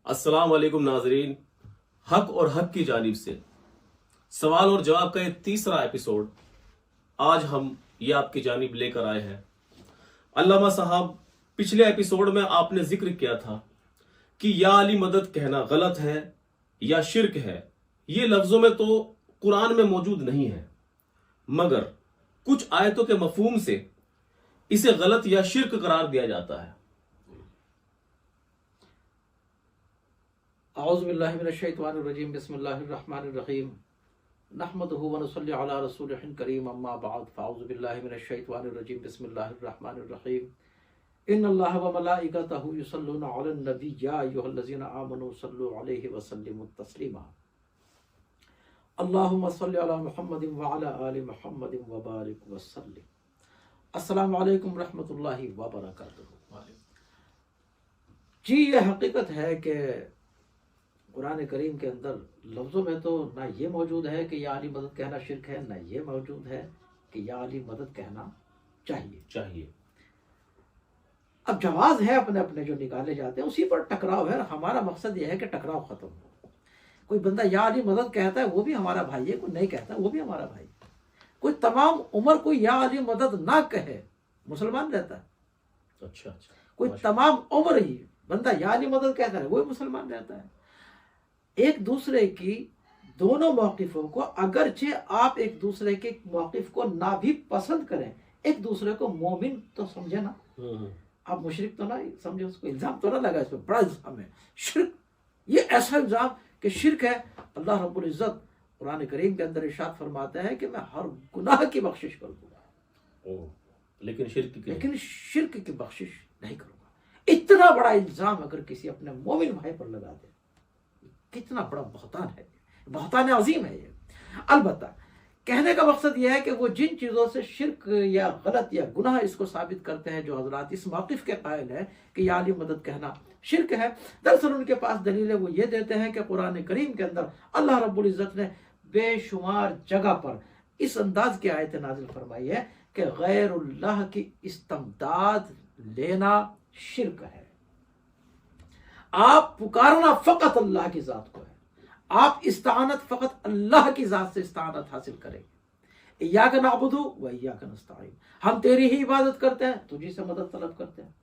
अस्सलाम वालेकुम नाजरीन। हक और हक की जानिब से सवाल और जवाब का ये तीसरा एपिसोड आज हम ये आपकी जानिब लेकर आए हैं। अल्लामा साहब, पिछले एपिसोड में आपने जिक्र किया था कि या अली मदद कहना गलत है या शिर्क है। ये लफ्जों में तो कुरान में मौजूद नहीं है, मगर कुछ आयतों के मफहूम से इसे गलत या शिर्क करार दिया जाता है। औज़ुबिल्लाहि मिनश्शैतानिर्रजीम बिस्मिल्लाहिर्रहमानिर्रहीम नहमदुहु व नुसल्ली अला रसूलिहिल करीम अम्मा बाद फ़अऊज़ुबिल्लाहि मिनश्शैतानिर्रजीम बिस्मिल्लाहिर्रहमानिर्रहीम इन्नल्लाहा व मलाइकतहु युसल्लूना अलन नबी या अय्युहल्लज़ीना आमनू सल्लु अलैहि व सल्लिमु तस्लीमा अल्लाहुम्मा सल्लि अला मुहम्मदिन व अला आलि मुहम्मदिन व बारिक व सल्लिम। अस्सलामु अलैकुम रहमतुल्लाहि व बरकातुहू। जी, ये हकीकत है कि कुरान करीम के अंदर लफ्ज़ों में तो ना ये मौजूद है कि या अली मदद कहना शिर्क है, ना ये मौजूद है कि या अली मदद कहना चाहिए। अब जवाज है अपने अपने जो निकाले जाते हैं, उसी पर टकराव है। हमारा मकसद ये है कि टकराव खत्म हो। कोई बंदा या अली मदद कहता है वो भी हमारा भाई है, कोई नहीं कहता वो भी हमारा भाई है। कोई तमाम उम्र कोई या अली मदद ना कहे मुसलमान रहता है। अच्छा। कोई तमाम उम्र ही बंदा या अली मदद कहता है वो मुसलमान रहता है। एक दूसरे की दोनों मौक़िफ़ों को, अगरचे आप एक दूसरे के मौक़िफ़ को ना भी पसंद करें, एक दूसरे को मोमिन तो समझे ना, आप मुशरिक तो ना समझे, उसको इल्ज़ाम तो ना लगा। इसमें बड़ा इल्ज़ाम है शिर्क, ये ऐसा इल्ज़ाम कि शिर्क है। अल्लाह रब्बुल इज़्ज़त कुरान करीम के अंदर इरशाद फरमाता है कि मैं हर गुनाह की बख्शिश कर दूंगा, लेकिन शिर्क की बख्शिश नहीं करूंगा। इतना बड़ा इल्ज़ाम अगर किसी अपने मोमिन भाई पर लगा दे, कितना बड़ा बहतान है, बहतान अजीम है ये। अलबत्ता कहने का मकसद यह है कि वो जिन चीज़ों से शिर्क या गलत या गुनाह इसको साबित करते हैं, जो हजरात इस मौक़िफ़ के कायल है कि या अली मदद कहना शिर्क है, दरअसल उनके पास दलील है। वो ये देते हैं कि कुरान करीम के अंदर अल्लाह रब्बुल इज़्ज़त ने बेशुमार जगह पर इस अंदाज की आयत नाजिल फरमाई है कि गैरुल्लाह की इस्तिमदाद लेना शिर्क है। आप पुकारना फ़कत अल्लाह की ज़ात को है, आप इस्तानत फ़कत अल्लाह की ज़ात से इस्तानत हासिल करेंगे। इय्याका नअबुदु व इय्याका नस्तईन, हम तेरी ही इबादत करते हैं, तुझी से मदद तलब करते हैं।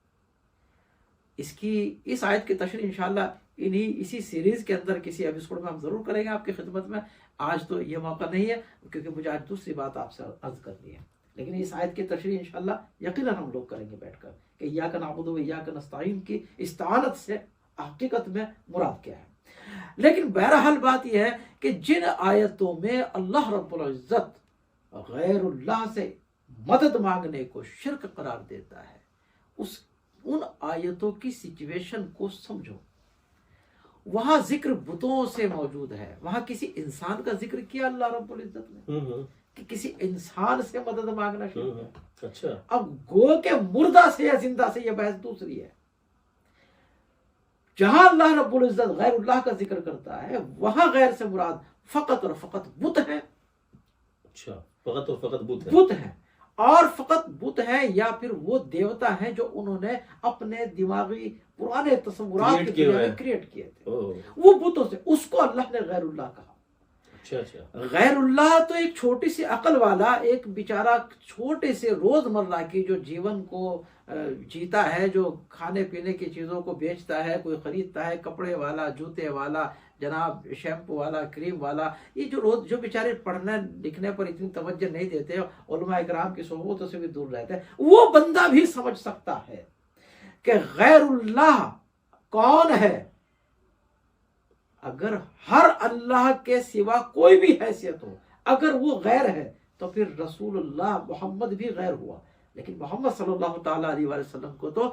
इस आयत की तशरीह इंशाअल्लाह इसी सीरीज़ के अंदर किसी एपिसोड में हम ज़रूर करेंगे आपकी खिदमत में। आज तो ये मौका नहीं है क्योंकि मुझे आज दूसरी बात आपसे अर्ज करनी है, लेकिन इस आयत की तशरीह इंशाअल्लाह यकीनन हम लोग करेंगे बैठकर कि इय्याका नअबुदु व इय्याका नस्तईन की इस्तानत से हकीकत में मुराद क्या है। लेकिन बहरहाल बात यह है कि जिन आयतों में अल्लाह रब्बुल इज़्ज़त गैरुल्लाह से मदद मांगने को शिर्क करार देता है, उन आयतों की सिचुएशन को समझो। वहां जिक्र बुतों से मौजूद है, वहां किसी इंसान का जिक्र किया अल्लाह रब्बुल इज़्ज़त ने कि किसी इंसान से मदद मांगना शिर्क है। अच्छा, अब गो के मुर्दा से या जिंदा से यह बहस दूसरी है। जहां अल्लाह रब्बुल इज़्ज़त गैरुल्लाह का जिक्र करता है, वहां गैर से मुराद फकत और फकत बुत है। अच्छा, फकत और फकत बुत है और फकत बुत है, या फिर वो देवता है जो उन्होंने अपने दिमागी पुराने तस्वुरात के दुनिया में क्रिएट किए थे, वो बुतों से, उसको अल्लाह ने गैरुल्लाह कहा। अच्छा। गैरुल्लाह तो एक छोटी सी अकल वाला, एक बेचारा छोटे से रोजमर्रा की जो जीवन को जीता है, जो खाने पीने की चीज़ों को बेचता है, कोई खरीदता है, कपड़े वाला, जूते वाला, जनाब शैम्पू वाला, क्रीम वाला, ये जो बेचारे पढ़ने लिखने पर इतनी तवज्जो नहीं देते, उलमा इकराम की सोहबतों से भी दूर रहते हैं, वो बंदा भी समझ सकता है कि गैरुल्लाह कौन है। अगर हर अल्लाह के सिवा कोई भी हैसियत हो, अगर वो गैर है, तो फिर रसूलुल्लाह मोहम्मद भी गैर हुआ। लेकिन मोहम्मद सल्लल्लाहु ताला अलैहि वसल्लम को तो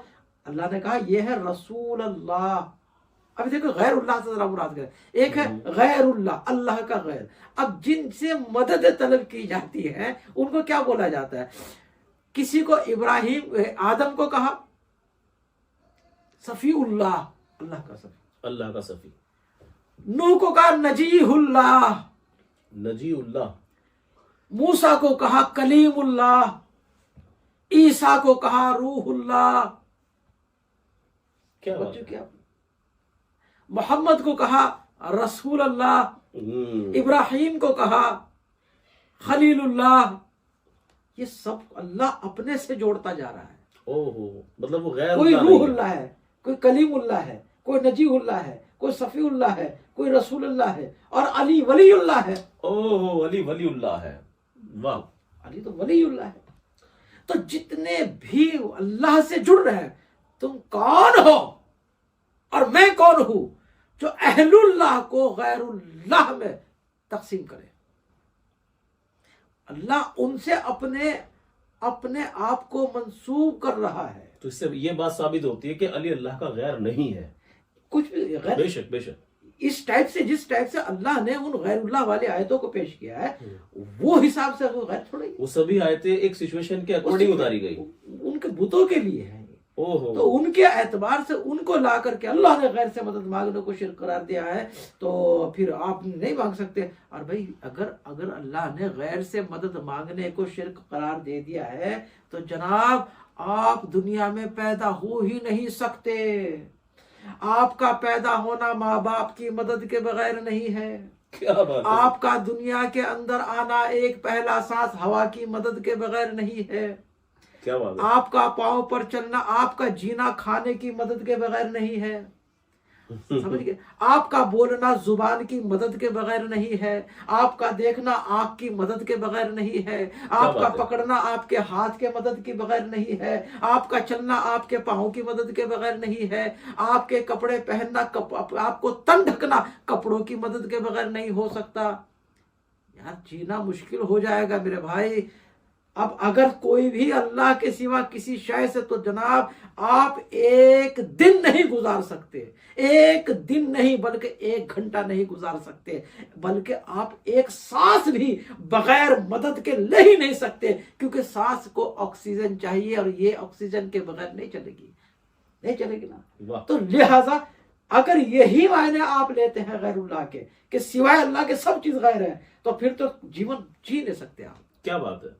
अल्लाह ने कहा यह है रसूल अल्लाह। अभी देखो गैरुल्लाह से जरा मुराद करें, एक है गैरुल्लाह, अल्लाह का गैर। अब जिनसे मदद तलब की जाती है उनको क्या बोला जाता है? किसी को इब्राहिम आदम को कहा सफीउल्लाह, अल्लाह का सफी। नूह को कहा नजीहुल्लाह, मूसा को कहा कलीमुल्लाह, ईसा को कहा रूहुल्लाह। क्या मोहम्मद को कहा रसूल अल्लाह, इब्राहिम को कहा खलीलुल्लाह। ये सब अल्लाह अपने से जोड़ता जा रहा है। ओहो, मतलब वो गैर कोई अल्लाह नहीं है। रूहुल्लाह है, कोई कलीमुल्लाह है, कोई नजीहुल्लाह है, कोई सफीउल्लाह है, कोई रसूलुल्लाह है, और अली वलीउल्लाह है। ओहो, अली वलीउल्लाह है। वाह, अली तो वलीउल्लाह है। तो जितने भी अल्लाह से जुड़ रहे हैं, तुम कौन हो और मैं कौन हूं जो अहलुल्लाह को गैरुल्लाह में तकसीम करे। अल्लाह उनसे अपने अपने आप को मंसूब कर रहा है। तो इससे ये बात साबित होती है कि अली अल्लाह का गैर नहीं है। कुछ भी गैर, बेशक बेशक, इस टाइप से, जिस टाइप से अल्लाह ने उन गैरुल्लाह वाले आयतों को पेश किया है, वो हिसाब से वो गैर थोड़ा ही, वो सभी आयतें एक सिचुएशन के अकॉर्डिंग उतारी गई। उनके बुतों के लिए है। ओहो, तो उनके एतबार से उनको ला करके अल्लाह ने गैर से मदद मांगने को शिर्क करार दिया है, तो फिर आप नहीं मांग सकते। और भाई अगर अल्लाह ने गैर से मदद मांगने को शिर्क करार दे दिया है, तो जनाब आप दुनिया में पैदा हो ही नहीं सकते। आपका पैदा होना माँ बाप की मदद के बगैर नहीं है। क्या बात है। आपका दुनिया के अंदर आना एक पहला सांस हवा की मदद के बगैर नहीं है। क्या बात है। आपका पांव पर चलना, आपका जीना खाने की मदद के बगैर नहीं है। समझ गए? आपका बोलना जुबान की मदद के बगैर नहीं है। आपका देखना आंख की मदद के बगैर नहीं है। आपका पकड़ना आपके हाथ के मदद के बगैर नहीं है। आपका चलना आपके पांव की मदद के बगैर नहीं है। आपके कपड़े पहनना, आपको तन ढकना कपड़ों की मदद के बगैर नहीं हो सकता। यार जीना मुश्किल हो जाएगा मेरे भाई। अब अगर कोई भी अल्लाह के सिवा किसी शय से, तो जनाब आप एक दिन नहीं गुजार सकते, एक दिन नहीं बल्कि एक घंटा नहीं गुजार सकते, बल्कि आप एक सांस भी बगैर मदद के ले ही नहीं सकते, क्योंकि सांस को ऑक्सीजन चाहिए और ये ऑक्सीजन के बगैर नहीं चलेगी, नहीं चलेगी ना। तो लिहाजा अगर यही मायने आप लेते हैं गैरुल्लाह के, कि सिवाय अल्लाह के सब चीज गैर है, तो फिर तो जीवन जी नहीं सकते आप। क्या बात है।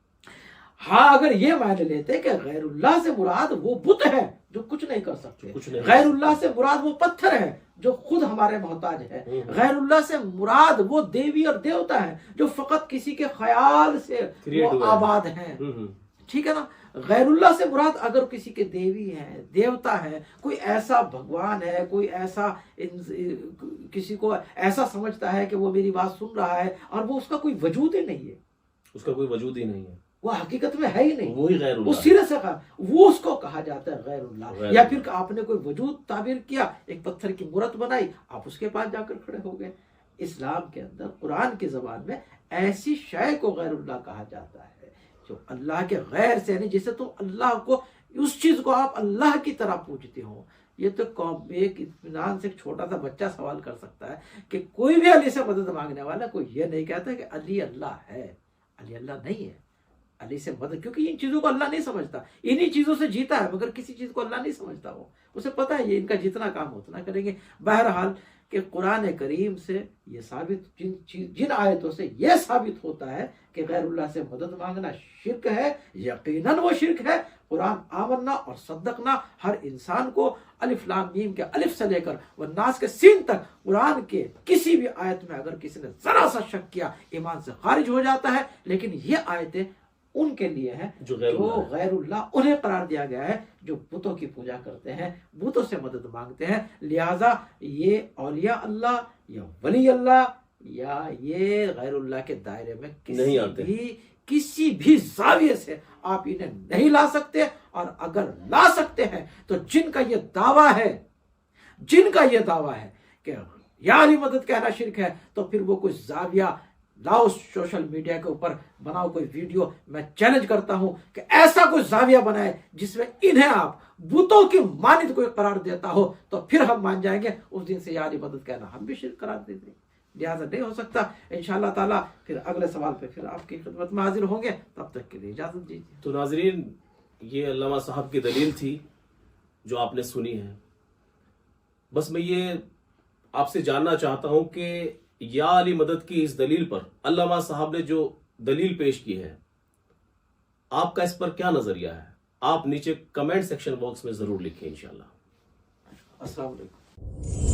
हाँ, अगर ये मायने लेते कि गैरुल्लाह से मुराद वो बुत है जो कुछ नहीं कर सकते, गैरुल्लाह से मुराद वो पत्थर है जो खुद हमारे मोहताज है, गैरुल्लाह से मुराद वो देवी और देवता है जो फकत किसी के ख्याल से वो आबाद हैं, ठीक है ना। गैरुल्लाह से मुराद अगर किसी के देवी है, देवता है, कोई ऐसा भगवान है, कोई ऐसा किसी को ऐसा समझता है कि वो मेरी बात सुन रहा है और वो उसका कोई वजूद ही नहीं है, उसका कोई वजूद ही नहीं है, वो हकीकत में है ही नहीं, वही गैरुल्लाह, वो सिरे से कहा, वो उसको कहा जाता है गैरुल्लाह। या फिर आपने कोई वजूद ताबीर किया, एक पत्थर की मूरत बनाई, आप उसके पास जाकर खड़े हो गए। इस्लाम के अंदर कुरान की जबान में ऐसी शय को गैरुल्लाह कहा जाता है जो अल्लाह के गैर से, यानी जिसे तुम अल्लाह को, उस चीज को आप अल्लाह की तरह पूजते हो। ये तो एक इत्मीनान से एक छोटा सा बच्चा सवाल कर सकता है कि कोई भी अली से मदद मांगने वाला कोई ये नहीं कहता कि अली अल्लाह है। अली अल्लाह नहीं है। अली से मदद, क्योंकि इन चीजों को अल्लाह नहीं समझता, इन्हीं चीजों से जीता है, मगर किसी चीज को अल्लाह नहीं समझता। वो उसे पता है ये इनका जितना काम उतना करेंगे। बहरहाल कि कुरान करीम से ये साबित, जिन आयतों से ये साबित होता है कि गैरुल्लाह से मदद मांगना शिर्क है, यकीनन वो शिर्क है। कुरान आमन्ना और सद्दकना हर इंसान को अलिफ लाम मीम के अलिफ से लेकर व नास के सीन तक कुरान के किसी भी आयत में अगर किसी ने जरा सा शक किया, ईमान से खारिज हो जाता है। लेकिन ये आयतें उनके लिए है जो गैरुल्लाह उन्हें करार दिया गया है, जो बुतों की पूजा करते हैं, बुतों से मदद मांगते हैं। लिहाजा ये औलिया अल्लाह या वली अल्लाह या ये गैरुल्लाह के दायरे में किसी भी जाविये से आप इन्हें नहीं ला सकते। और अगर ला सकते हैं तो जिनका ये दावा है कि या अली मदद कहना शिर्क है, तो फिर वो कोई जाविया लाओ, सोशल मीडिया के ऊपर बनाओ कोई वीडियो। मैं चैलेंज करता हूं कि ऐसा कोई जाविया बनाए जिसमें इन्हें आप बुतों की मानिद कोई करार देता हो, तो फिर हम मान जाएंगे। उस दिन से यारी मदद कहना हम भी शिर्क करार देते हैं। लिहाजा नहीं हो सकता। इंशाअल्लाह ताला फिर अगले सवाल पे फिर आपकी खिदमत में हाजिर होंगे। तब तक के लिए इजाजत दीजिए। तो नाजरीन, ये अल्लामा साहब की दलील थी जो आपने सुनी है। बस मैं ये आपसे जानना चाहता हूं कि या अली मदद की इस दलील पर अल्लामा साहब ने जो दलील पेश की है, आपका इस पर क्या नजरिया है? आप नीचे कमेंट सेक्शन बॉक्स में जरूर लिखें इंशाअल्लाह। अस्सलाम वालेकुम।